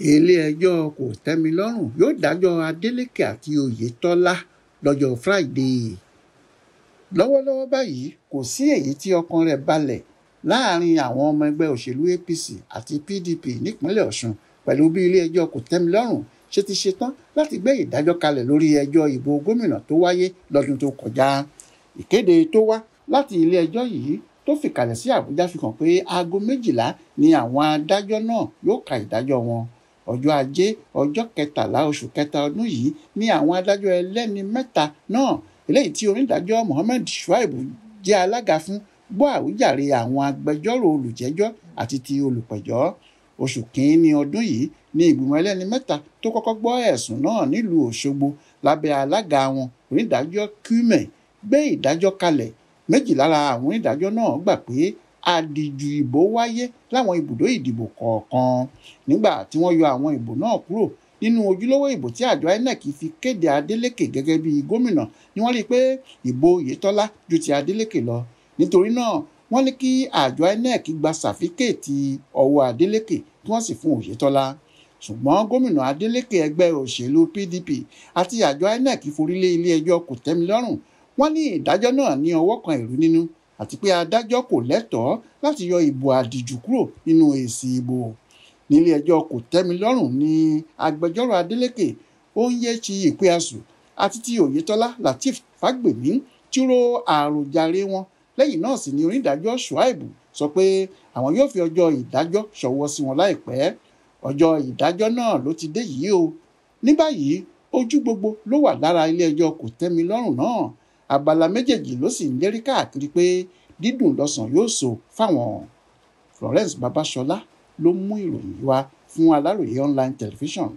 Ile-Ẹjọ Kotẹmilọrun yóò dájọ́ Adeleke àti Oyetọla lọ́jọ́ Furaidee. Lọ́wọ́lọ́wọ́ báyìí kò sí èyí tí ọkàn rẹ̀ balẹ̀ láàrin àwọn ọmọ ẹgbẹ́ òṣèlú APC àti PDP nípínlẹ̀ Ọ̀ṣun pẹ̀lú bí Ile-Ẹjọ Kotẹmilọrun ṣe ti ṣetán láti gbé ìdájọ́ kalẹ̀ lórí ẹjọ́ ìbò gómìnà tó wáyé lọ́dún tó kọjá. Ìkéde tó wá láti Ile-Ẹjọ yìí tó fìkàlẹ̀ sí Àbújá fi hàn pé aago 12 ni àwọn adájọ́ náà yóò ka ìdájọ́ wọn. Ọjọ́ Ajé ọjọ́ 13 oṣù kẹta ọdún yìí ni àwọn adájọ́ ẹlẹ́ni 3 náà eléyìí tí onídàájọ́ Mohammed Shuaibu jẹ́ alága fún gbọ́ àwíjàre àwọn agbẹjọ́rò olùjẹ́jọ́ àti ti olùpẹ̀jọ́. Oṣù kìíní ọdún yìí ni ìgbìmọ̀ ẹlẹ́ni 3 tó kọ́kọ́ gbọ́ ẹ̀sùn náà nílùú Òṣogbo lábẹ́ alága wọn onídàájọ́ Kume gbé ìdájọ́ kalẹ̀. Méjì lára àwọn onídàájọ́ náà gbà pé àdìjú ìbò wáyé láwọn ibùdó ìdìbò kọ̀ọ̀kan. Nígbà tí wọ́n yọ àwọn ìbò náà kúrò nínú ojúlówó ìbò tí àjọ INEC fi kéde Adeleke gẹ́gẹ́ bí gómìnà ni wọ́n rí i pé ìbò Oyetọla ju ti Adeleke lọ. Nítorí náà wọ́n ní kí àjọ INEC gba sàfíkèètì ọwọ́ Adeleke kí wọ́n sì fún Oyetọla. Ṣùgbọ́n gómìnà Adeleke ẹgbẹ́ òṣèlú PDP àti àjọ INEC forí lé Ile-Ẹjọ Kotẹmilọrun. Wọ́n ní ìdájọ́ náà ní ọwọ́ kan ẹ̀rú nínú àti pé adájọ́ kò lẹ́tọ̀ọ́ láti yọ ìbò àdìjú kúrò nínú èsì ìbò. Nílé-ẹjọ Kotẹmilọrun ní agbẹjọ́rò Adeleke Onyechi Ikpeasu àti ti Oyetọla Lateef Fagbemi tí ro àròjàre wọn. Lẹ́yìn náà sì ni onídàájọ́ Shuaibu sọ pé àwọn yóò fi ọjọ́ ìdájọ́ ṣọwọ́ sí wọn láìpẹ́. Ọjọ́ ìdájọ́ náà ló ti dé yìí o. Ní báyìí ojú gbogbo ló wà lára Ile-Ẹjọ Kotẹmilọrun náà. Abala méjèèjì ló sì ń lérí káàkiri pé dídùn lọ́sàn yóò so fáwọn. Florence Babasola ló mú ìròyìn wá fún Aláròyé online television.